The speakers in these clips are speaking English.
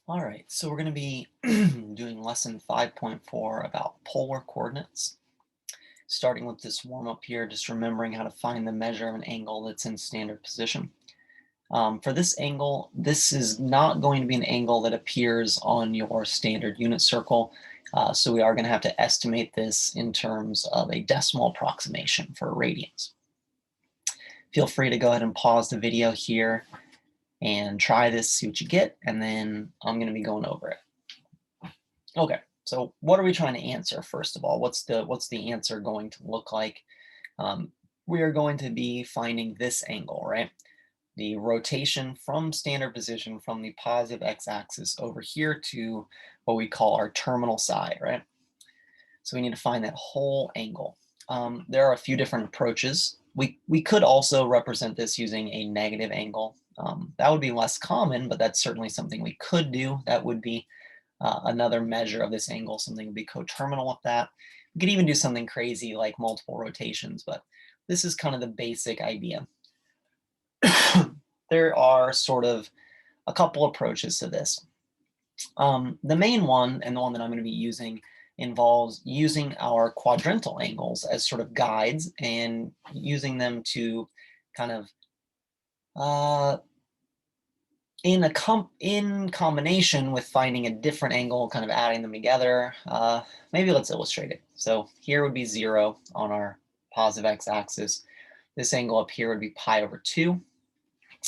All right, so we're going to be doing lesson 5.4 about polar coordinates. Starting with this warm up here, just remembering how to find the measure of an angle that's in standard position. For this angle, this is not going to be an angle that appears on your standard unit circle, so we are going to have to estimate this in terms of a decimal approximation for radians. Feel free to go ahead and pause the video here and try this, see what you get, and then I'm going to be going over it. Okay, so what are we trying to answer first of all? What's the answer going to look like? We are going to be finding this angle, right? The rotation from standard position from the positive x-axis over here to what we call our terminal side, right? So we need to find that whole angle. There are a few different approaches. We could also represent this using a negative angle. That would be less common, but that's certainly something we could do. That would be another measure of this angle, something would be coterminal with that. We could even do something crazy like multiple rotations, but this is kind of the basic idea. There are sort of a couple approaches to this. The main one, and the one that I'm going to be using, involves using our quadrantal angles as sort of guides and using them to kind of in combination with finding a different angle, kind of adding them together. Maybe let's illustrate it. So here would be 0 on our positive x-axis. This angle up here would be pi over 2.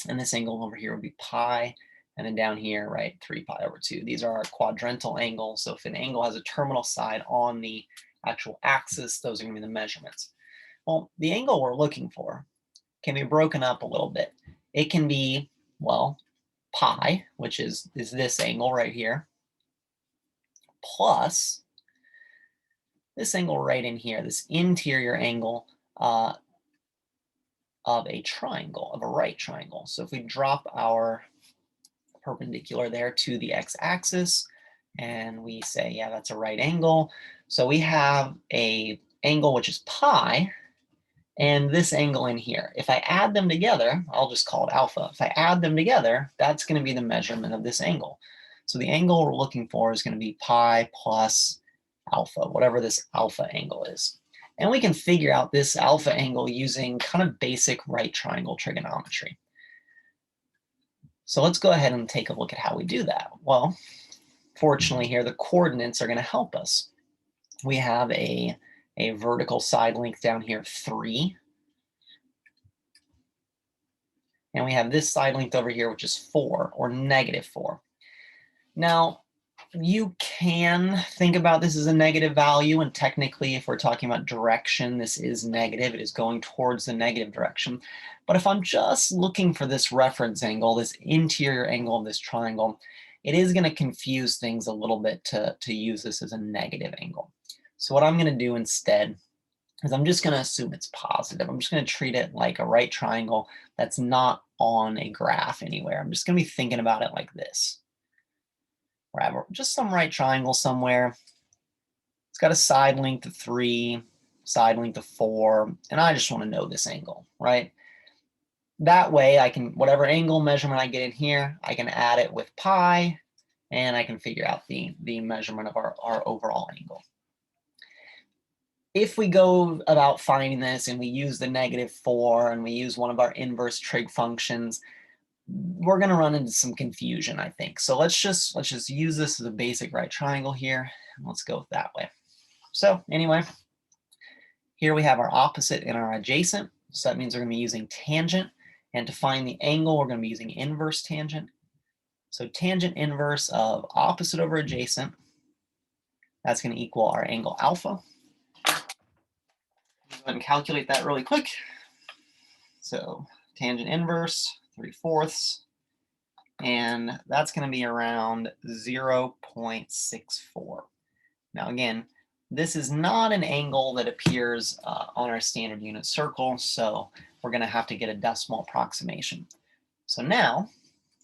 And this angle over here would be pi. And then down here, right, 3 pi over 2. These are our quadrantal angles. So if an angle has a terminal side on the actual axis, those are going to be the measurements. Well, the angle we're looking for can be broken up a little bit. It can be, well, pi, which is this angle right here, plus this angle right in here, this interior angle of a triangle, of a right triangle. So if we drop our perpendicular there to the x-axis and we say, yeah, that's a right angle. So we have a angle which is pi and this angle in here. If I add them together, I'll just call it alpha. If I add them together, that's going to be the measurement of this angle. So the angle we're looking for is going to be pi plus alpha, whatever this alpha angle is. And we can figure out this alpha angle using kind of basic right triangle trigonometry. So let's go ahead and take a look at how we do that. Well, fortunately here, the coordinates are going to help us. We have a vertical side length down here, 3. And we have this side length over here, which is 4, or -4. Now, you can think about this as a negative value, and technically, if we're talking about direction, this is negative. It is going towards the negative direction. But if I'm just looking for this reference angle, this interior angle of this triangle, it is going to confuse things a little bit to use this as a negative angle. So what I'm going to do instead is I'm just going to assume it's positive. I'm just going to treat it like a right triangle that's not on a graph anywhere. I'm just going to be thinking about it like this. Right, just some right triangle somewhere. It's got a side length of 3, side length of 4, and I just want to know this angle, right? That way I can, whatever angle measurement I get in here, I can add it with pi, and I can figure out the measurement of our overall angle. If we go about finding this and we use the -4 and we use one of our inverse trig functions, we're going to run into some confusion, I think. So let's just use this as a basic right triangle here. And let's go that way. So anyway, here we have our opposite and our adjacent. So that means we're going to be using tangent. And to find the angle, we're going to be using inverse tangent. So tangent inverse of opposite over adjacent, that's going to equal our angle alpha. Go ahead and calculate that really quick. So tangent inverse, 3/4, and that's going to be around 0.64. Now again, this is not an angle that appears on our standard unit circle, so we're going to have to get a decimal approximation. So now,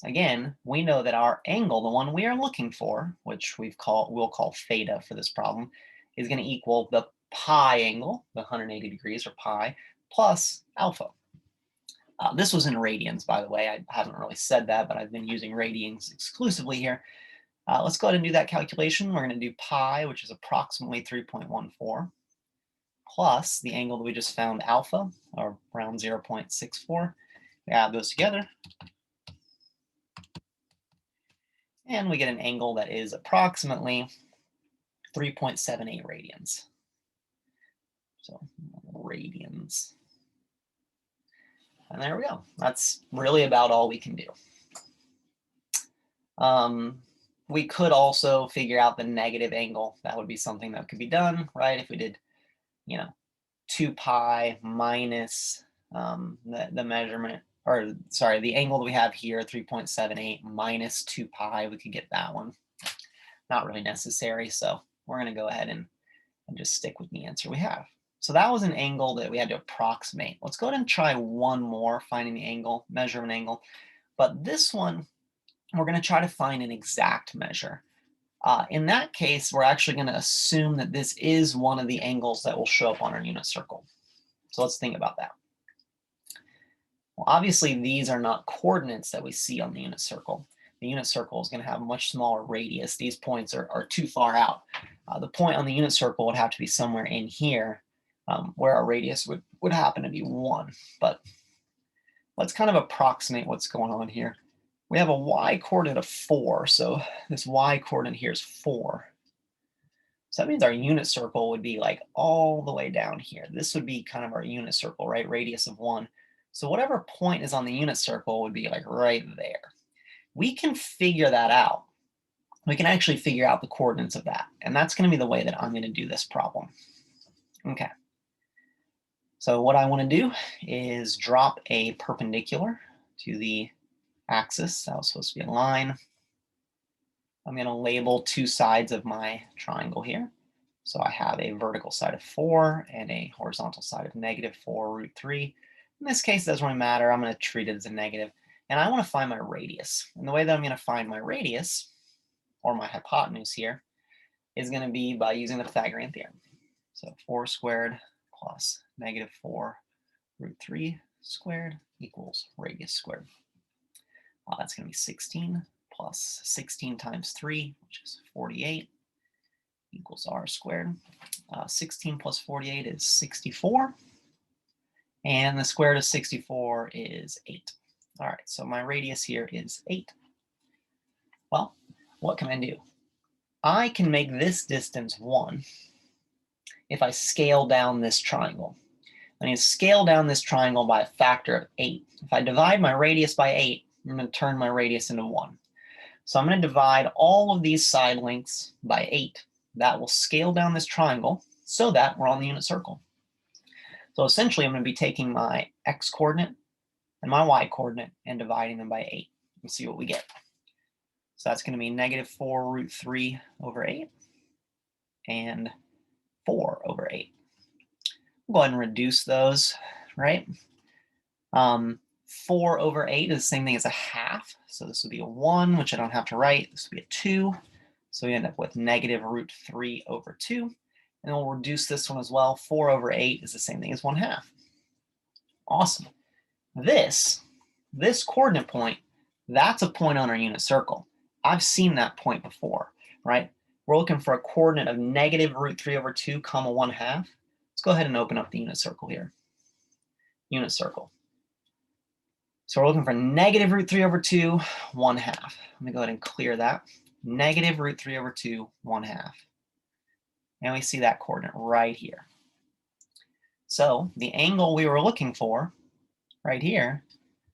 again, we know that our angle, the one we are looking for, which we'll call theta for this problem, is going to equal the pi angle, the 180 degrees, or pi, plus alpha. This was in radians, by the way. I haven't really said that, but I've been using radians exclusively here. Let's go ahead and do that calculation. We're going to do pi, which is approximately 3.14, plus the angle that we just found, alpha, or around 0.64. We add those together, and we get an angle that is approximately 3.78 radians. So radians. And there we go. That's really about all we can do. We could also figure out the negative angle. That would be something that could be done, right? If we did, 2 pi minus the measurement, or sorry, the angle that we have here, 3.78 minus 2 pi, we could get that one. Not really necessary, so we're going to go ahead and just stick with the answer we have. So that was an angle that we had to approximate. Let's go ahead and try one more, finding the angle, measure of an angle. But this one, we're going to try to find an exact measure. In that case, we're actually going to assume that this is one of the angles that will show up on our unit circle. So let's think about that. Well, obviously, these are not coordinates that we see on the unit circle. The unit circle is going to have a much smaller radius. These points are too far out. The point on the unit circle would have to be somewhere in here, where our radius would happen to be 1. But let's kind of approximate what's going on here. We have a y coordinate of 4, so this y coordinate here is 4. So that means our unit circle would be like all the way down here. This would be kind of our unit circle, right? Radius of 1. So whatever point is on the unit circle would be like right there. We can figure that out. We can actually figure out the coordinates of that. And that's going to be the way that I'm going to do this problem. Okay. So what I want to do is drop a perpendicular to the axis. That was supposed to be a line. I'm going to label two sides of my triangle here. So I have a vertical side of 4 and a horizontal side of -4√3. In this case, it doesn't really matter. I'm going to treat it as a negative. And I want to find my radius. And the way that I'm going to find my radius, or my hypotenuse here, is going to be by using the Pythagorean theorem. So 4 squared plus -4√3 squared equals radius squared. That's going to be 16 plus 16 times 3, which is 48, equals r squared. 16 plus 48 is 64. And the square root of 64 is 8. All right, so my radius here is 8. Well, what can I do? I can make this distance 1 if I scale down this triangle. I need to scale down this triangle by a factor of 8. If I divide my radius by 8, I'm going to turn my radius into 1. So I'm going to divide all of these side lengths by 8. That will scale down this triangle so that we're on the unit circle. So essentially, I'm going to be taking my x-coordinate and my y-coordinate and dividing them by 8 and see what we get. So that's going to be -4√3 over 8 and 4 over 8. We'll go ahead and reduce those, right? 4 over 8 is the same thing as a half. So this would be a 1, which I don't have to write. This would be a 2. So we end up with -√3 over 2. And we'll reduce this one as well. 4 over 8 is the same thing as 1/2. Awesome. This coordinate point, that's a point on our unit circle. I've seen that point before, right? We're looking for a coordinate of -√3 over 2, comma 1/2. Let's go ahead and open up the unit circle here. Unit circle. So we're looking for -√3 over 2, 1/2. Let me go ahead and clear that. -√3 over 2, 1/2. And we see that coordinate right here. So the angle we were looking for right here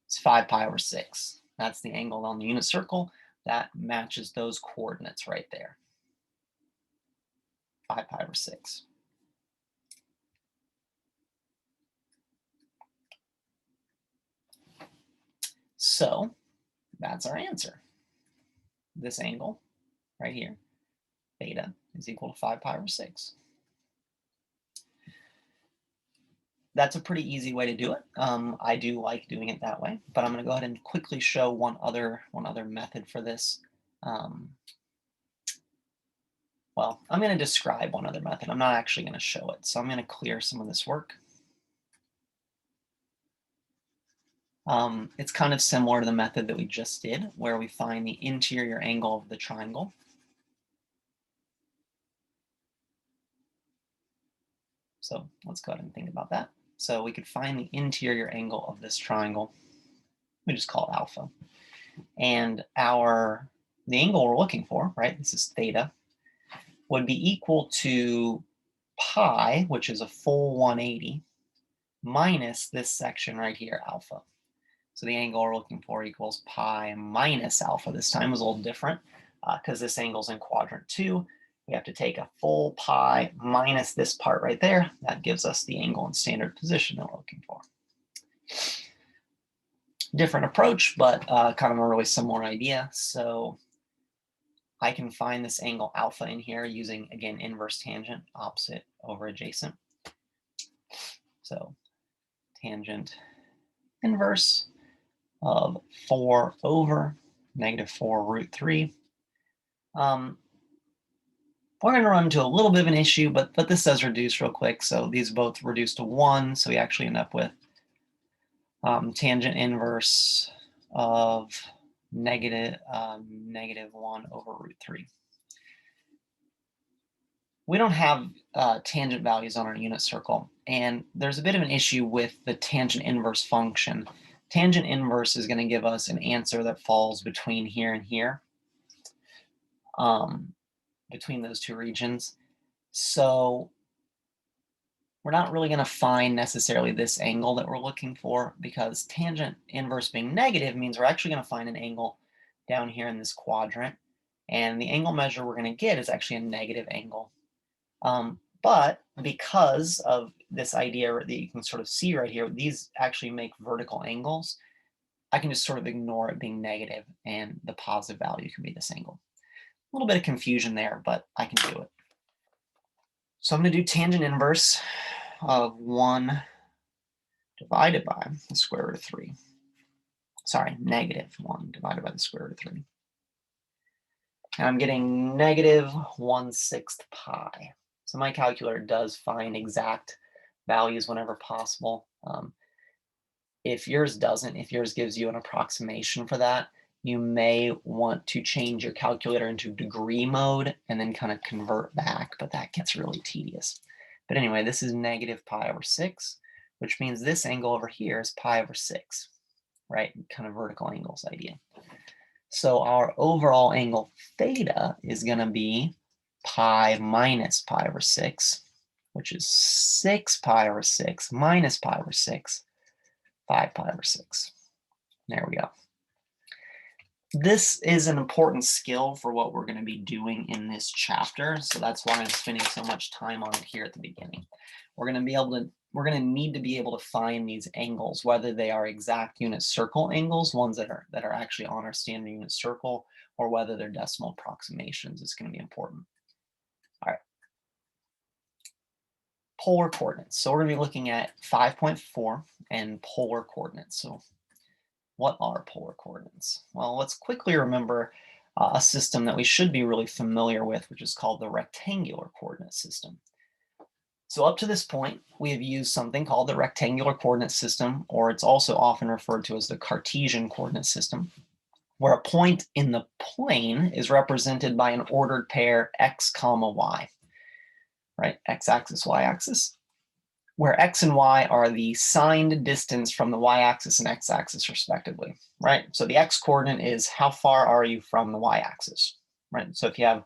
is 5 pi over 6. That's the angle on the unit circle that matches those coordinates right there. 5 pi over 6. So that's our answer. This angle right here, theta, is equal to 5 pi over 6. That's a pretty easy way to do it. I do like doing it that way, but I'm going to go ahead and quickly show one other method for this. Well, I'm going to describe one other method. I'm not actually going to show it, so I'm going to clear some of this work. It's kind of similar to the method that we just did, where we find the interior angle of the triangle. So let's go ahead and think about that. So we could find the interior angle of this triangle. We just call it alpha. And the angle we're looking for, right, this is theta, would be equal to pi, which is a full 180, minus this section right here, alpha. So the angle we're looking for equals pi minus alpha. This time was a little different because this angle's in quadrant 2. We have to take a full pi minus this part right there. That gives us the angle in standard position that we're looking for. Different approach, but kind of a really similar idea. So I can find this angle alpha in here using, again, inverse tangent, opposite over adjacent. So tangent inverse of 4 over -4 root 3. We're going to run into a little bit of an issue, but this does reduce real quick. So these both reduce to 1. So we actually end up with tangent inverse of -1 over root 3. We don't have tangent values on our unit circle, and there's a bit of an issue with the tangent inverse function. Tangent inverse is going to give us an answer that falls between here and here, between those two regions. So we're not really going to find necessarily this angle that we're looking for, because tangent inverse being negative means we're actually going to find an angle down here in this quadrant. And the angle measure we're going to get is actually a negative angle. But because of this idea that you can sort of see right here, these actually make vertical angles, I can just sort of ignore it being negative, and the positive value can be this angle. A little bit of confusion there, but I can do it. So I'm going to do tangent inverse of 1 divided by the square root of 3. Sorry, -1 divided by the square root of 3. And I'm getting -1/6 pi. So my calculator does find exact values whenever possible. If yours doesn't, if yours gives you an approximation for that, you may want to change your calculator into degree mode and then kind of convert back, but that gets really tedious. But anyway, this is -pi/6, which means this angle over here is pi/6, right? Kind of vertical angles idea. So our overall angle theta is going to be pi minus pi/6, which is 6 pi/6 minus pi/6, 5 pi/6. There we go. This is an important skill for what we're going to be doing in this chapter, so that's why I'm spending so much time on it here at the beginning. We're going to need to be able to find these angles, whether they are exact unit circle angles, ones that are actually on our standard unit circle, or whether they're decimal approximations. It's going to be important. All right. Polar coordinates. So we're going to be looking at 5.4 and polar coordinates. So what are polar coordinates? Well, let's quickly remember a system that we should be really familiar with, which is called the rectangular coordinate system. So up to this point, we have used something called the rectangular coordinate system, or it's also often referred to as the Cartesian coordinate system, where a point in the plane is represented by an ordered pair x, y, right? X-axis, y-axis, where x and y are the signed distance from the y-axis and x-axis respectively, right? So the x-coordinate is how far are you from the y-axis, right? So if you have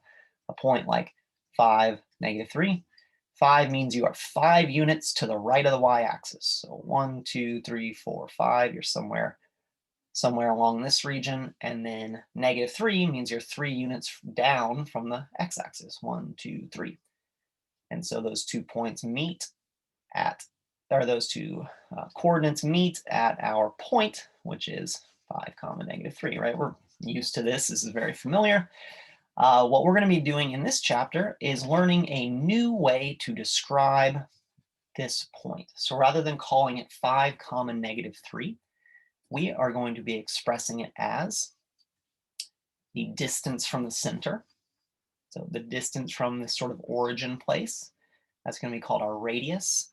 a point like 5, -3, 5 means you are 5 units to the right of the y-axis. So 1, 2, 3, 4, 5, you're somewhere along this region. And then -3 means you're 3 units down from the x-axis, 1, 2, 3. And so those two points meet those two coordinates meet at our point, which is 5, -3, right? We're used to this. This is very familiar. What we're going to be doing in this chapter is learning a new way to describe this point. So rather than calling it 5, -3, we are going to be expressing it as the distance from the center. So the distance from this sort of origin place, that's going to be called our radius.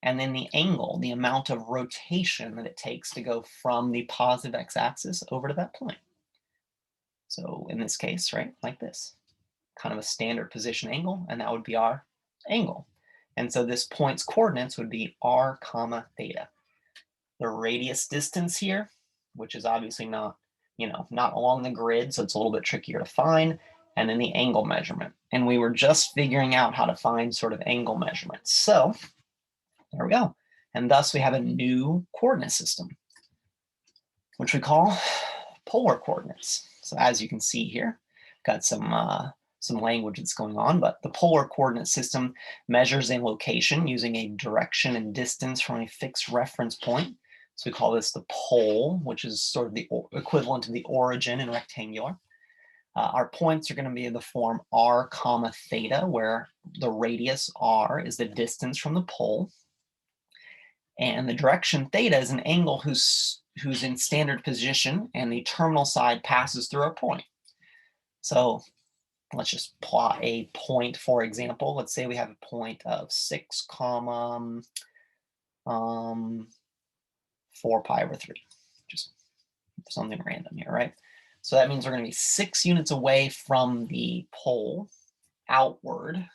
And then the angle, the amount of rotation that it takes to go from the positive x-axis over to that point. So in this case, right, like this, kind of a standard position angle, and that would be our angle. And so this point's coordinates would be r comma theta. The radius distance here, which is obviously not, not along the grid, so it's a little bit trickier to find, and then the angle measurement. And we were just figuring out how to find sort of angle measurements. So there we go. And thus we have a new coordinate system, which we call polar coordinates. So as you can see here, got some language that's going on, but the polar coordinate system measures a location using a direction and distance from a fixed reference point. So we call this the pole, which is sort of the equivalent to the origin in rectangular. Our points are going to be in the form r comma theta, where the radius r is the distance from the pole. And the direction theta is an angle who's in standard position, and the terminal side passes through our point. So let's just plot a point, for example. Let's say we have a point of 6 comma 4 pi over 3. Just something random here, right? So that means we're going to be 6 units away from the pole outward,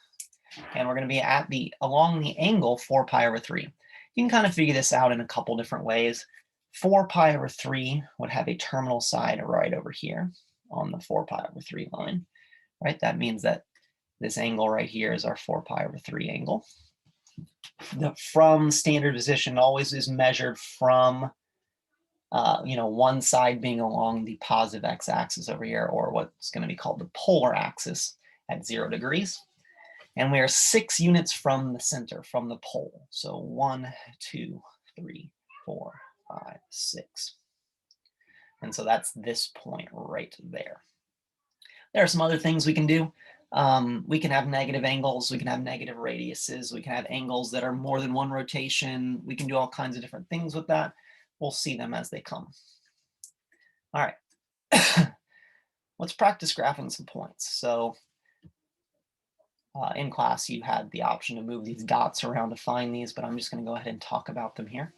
and we're going to be along the angle 4 pi over 3. You can kind of figure this out in a couple different ways. 4 pi over 3 would have a terminal side right over here on the 4 pi over 3 line, right? That means that this angle right here is our 4 pi over 3 angle. From standard position always is measured from one side being along the positive x-axis over here, or what's going to be called the polar axis at 0 degrees. And we are 6 units from the center, from the pole. So 1, 2, 3, 4, 5, 6. And so that's this point right there. There are some other things we can do. We can have negative angles, we can have negative radiuses, we can have angles that are more than one rotation. We can do all kinds of different things with that. We'll see them as they come. All right, let's practice graphing some points. So in class, you had the option to move these dots around to find these, but I'm just going to go ahead and talk about them here.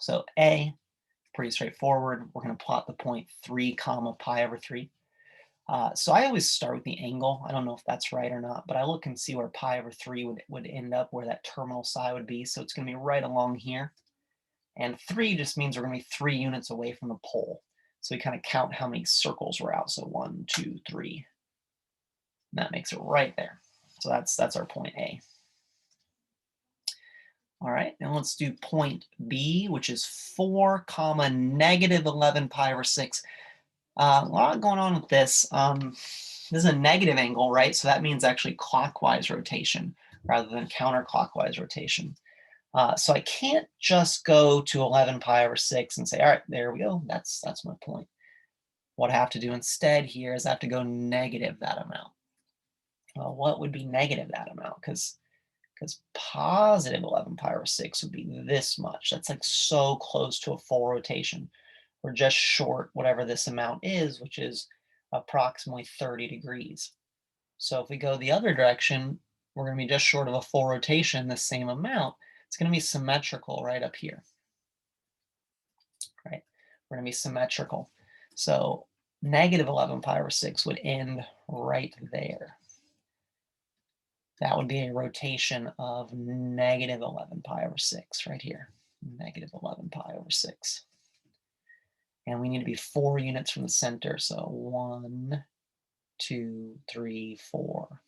So A, pretty straightforward. We're going to plot the point 3 comma pi over 3. So I always start with the angle. I don't know if that's right or not, but I look and see where pi over 3 would end up, where that terminal side would be. So it's going to be right along here. And 3 just means we're going to be 3 units away from the pole. So we kind of count how many circles we're out. So 1, 2, 3. And that makes it right there. So that's our point A. All right, now let's do point B, which is 4 comma negative 11 pi over 6. A lot going on with this. This is a negative angle, right? So that means actually clockwise rotation rather than counterclockwise rotation. So I can't just go to 11 pi over 6 and say, all right, there we go. That's my point. What I have to do instead here is I have to go negative that amount. Well, what would be negative that amount? Because positive 11 pi over 6 would be this much. That's like so close to a full rotation. We're just short whatever this amount is, which is approximately 30 degrees. So if we go the other direction, we're going to be just short of a full rotation, the same amount. It's going to be symmetrical right up here. Right? We're going to be symmetrical. So negative 11 pi over 6 would end right there. That would be a rotation of negative 11 pi over 6 right here. Negative 11 pi over 6. And we need to be 4 units from the center. So 1, 2, 3, 4.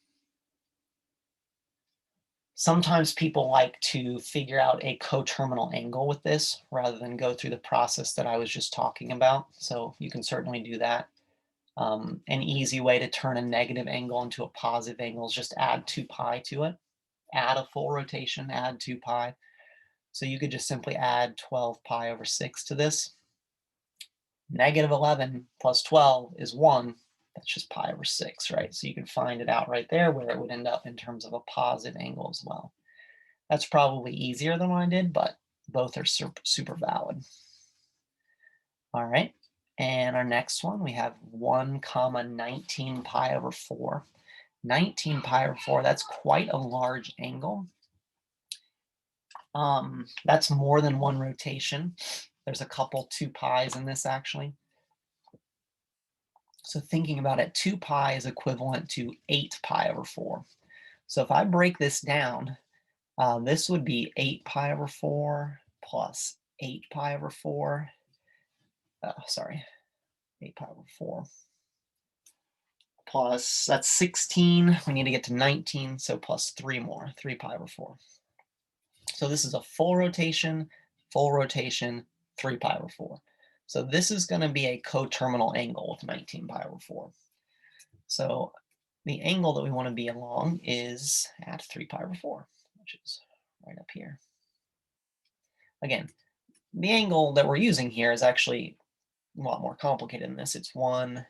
Sometimes people like to figure out a coterminal angle with this rather than go through the process that I was just talking about. So you can certainly do that. An easy way to turn a negative angle into a positive angle is just add 2 pi to it. Add a full rotation, add 2 pi. So you could just simply add 12 pi over 6 to this. Negative 11 plus 12 is 1. That's just pi over 6, right? So you can find it out right there where it would end up in terms of a positive angle as well. That's probably easier than what I did, but both are super valid. All right, and our next one, we have 1 comma 19 pi over 4. 19 pi over 4, that's quite a large angle. That's more than one rotation. There's a couple 2 pi's in this actually. So thinking about it, 2 pi is equivalent to 8 pi over 4. So if I break this down, This would be 8 pi over 4 plus 8 pi over 4. Sorry, 8 pi over 4 plus, that's 16. We need to get to 19, so plus 3 more, 3 pi over 4. So this is a full rotation, 3 pi over 4. So this is going to be a coterminal angle with 19 pi over 4. So the angle that we want to be along is at 3 pi over 4, which is right up here. Again, the angle that we're using here is actually a lot more complicated than this. It's 1,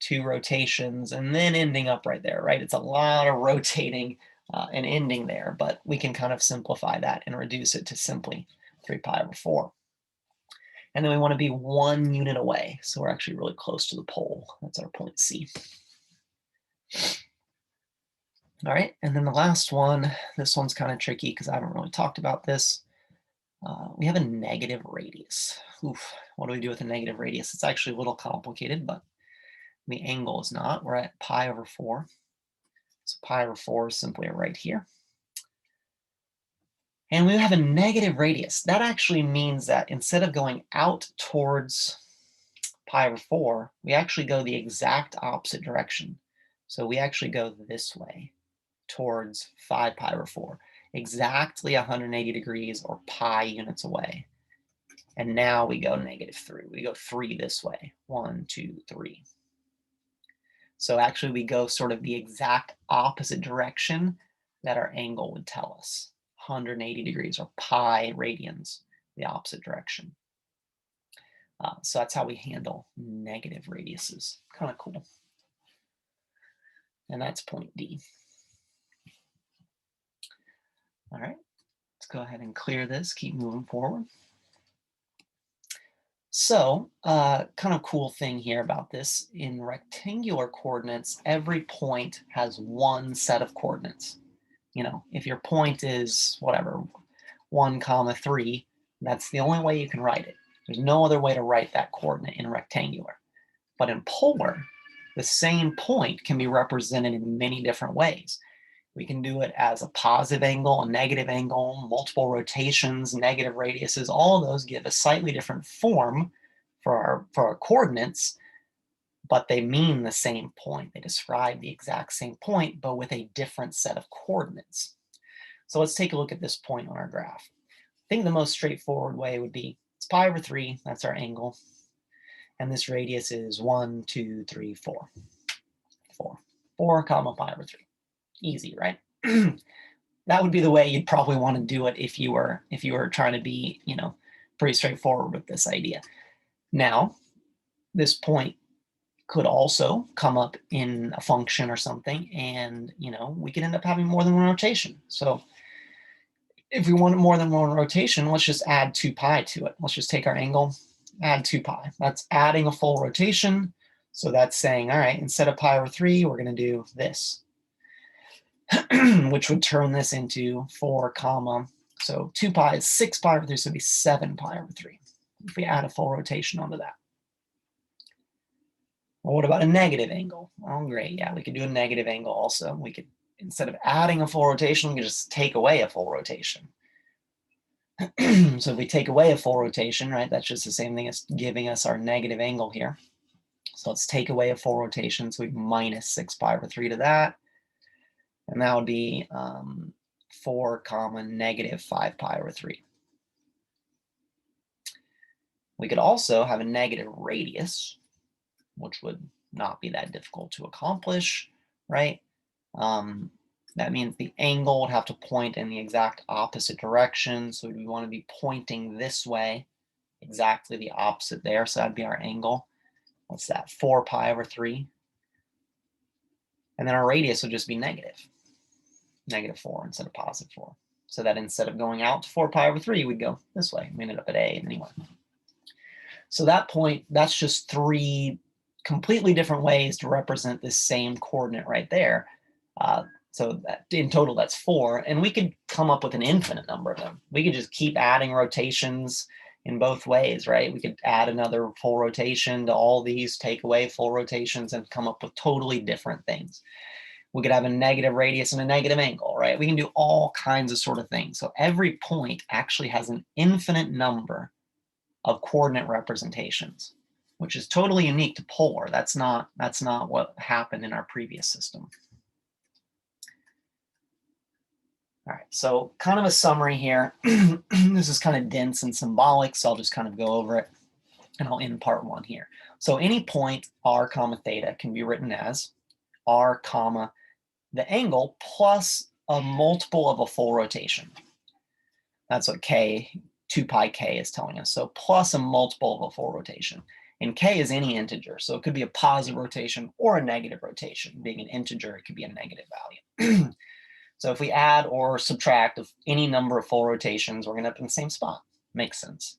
2 rotations, and then ending up right there, right? It's a lot of rotating and ending there, but we can kind of simplify that and reduce it to simply 3 pi over 4. And then we want to be 1 unit away, so we're actually really close to the pole. That's our point C. All right, and then the last one, this one's kind of tricky because I haven't really talked about this. We have a negative radius. Oof, what do we do with a negative radius? It's actually a little complicated, but the angle is not. We're at pi over 4. So pi over 4 is simply right here. And we have a negative radius. That actually means that instead of going out towards pi over 4, we actually go the exact opposite direction. So we actually go this way towards 5 pi over 4, exactly 180 degrees or pi units away. And now we go -3. We go 3 this way. 1, 2, 3. So actually we go sort of the exact opposite direction that our angle would tell us. 180 degrees or pi radians, the opposite direction. So that's how we handle negative radiuses. Kind of cool. And that's point D. All right, let's go ahead and clear this, keep moving forward. So kind of cool thing here about this, in rectangular coordinates, every point has one set of coordinates. You know, if your point is whatever, 1, 3, that's the only way you can write it. There's no other way to write that coordinate in rectangular. But in polar, the same point can be represented in many different ways. We can do it as a positive angle, a negative angle, multiple rotations, negative radiuses. All of those give a slightly different form for our coordinates, but they mean the same point. They describe the exact same point, but with a different set of coordinates. So let's take a look at this point on our graph. I think the most straightforward way would be, it's pi over 3, that's our angle. And this radius is 1, 2, 3, 4. 4 comma pi over 3. Easy, right? That would be the way you'd probably want to do it if you were trying to be, you know, pretty straightforward with this idea. Now, this point could also come up in a function or something, and you know, we could end up having more than one rotation. So if we want more than one rotation, let's just add 2 pi to it. Let's just take our angle, add 2 pi. That's adding a full rotation. So that's saying, all right, instead of pi over 3, we're going to do this, which would turn this into 4 comma. So 2 pi is 6 pi over 3, so it'd be 7 pi over 3 if we add a full rotation onto that. Well, what about a negative angle? Oh, great. Yeah, we could do a negative angle also. We could, instead of adding a full rotation, we could just take away a full rotation. So if we take away a full rotation, right, that's just the same thing as giving us our negative angle here. So let's take away a full rotation. So we minus 6 pi over 3 to that. And that would be 4 comma negative 5 pi over 3. We could also have a negative radius, which would not be that difficult to accomplish, right? That means the angle would have to point in the exact opposite direction. So we want to be pointing this way, exactly the opposite there. So that'd be our angle. What's that? 4 pi over 3. And then our radius would just be negative 4 instead of positive 4. So that instead of going out to 4 pi over 3, we'd go this way. We ended up at A anyway. So that point, that's just 3 completely different ways to represent this same coordinate right there. So that, in total, that's 4. And we could come up with an infinite number of them. We could just keep adding rotations in both ways, right? We could add another full rotation to all these, take away full rotations, and come up with totally different things. We could have a negative radius and a negative angle, right? We can do all kinds of sort of things. So every point actually has an infinite number of coordinate representations, which is totally unique to polar. That's not what happened in our previous system. All right, so kind of a summary here. This is kind of dense and symbolic, so I'll just kind of go over it, and I'll end part 1 here. So any point r comma theta can be written as r comma the angle plus a multiple of a full rotation. That's what k, 2 pi k is telling us. So plus a multiple of a full rotation. And k is any integer, so it could be a positive rotation or a negative rotation. Being an integer, it could be a negative value. So if we add or subtract of any number of full rotations, we're going to end up in the same spot. Makes sense.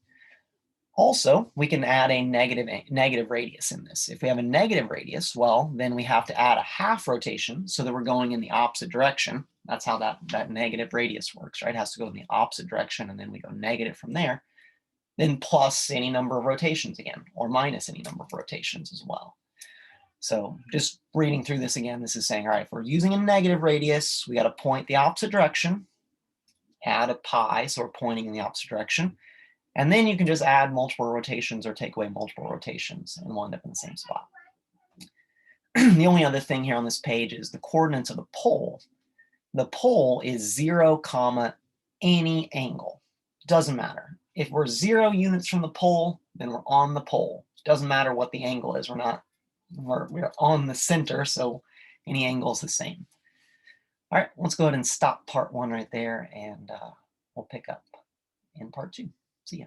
Also, we can add a negative radius in this. If we have a negative radius, well, then we have to add a half rotation so that we're going in the opposite direction. That's how that negative radius works, right? It has to go in the opposite direction, and then we go negative from there. Then plus any number of rotations again, or minus any number of rotations as well. So just reading through this again, this is saying, all right, if we're using a negative radius, we got to point the opposite direction, add a pi, so we're pointing in the opposite direction. And then you can just add multiple rotations or take away multiple rotations, and we'll end up in the same spot. The only other thing here on this page is the coordinates of the pole. The pole is 0, any angle. Doesn't matter. If we're 0 units from the pole, then we're on the pole. Doesn't matter what the angle is. We're on the center, so any angle is the same. All right, let's go ahead and stop part 1 right there, and we'll pick up in part 2. See ya.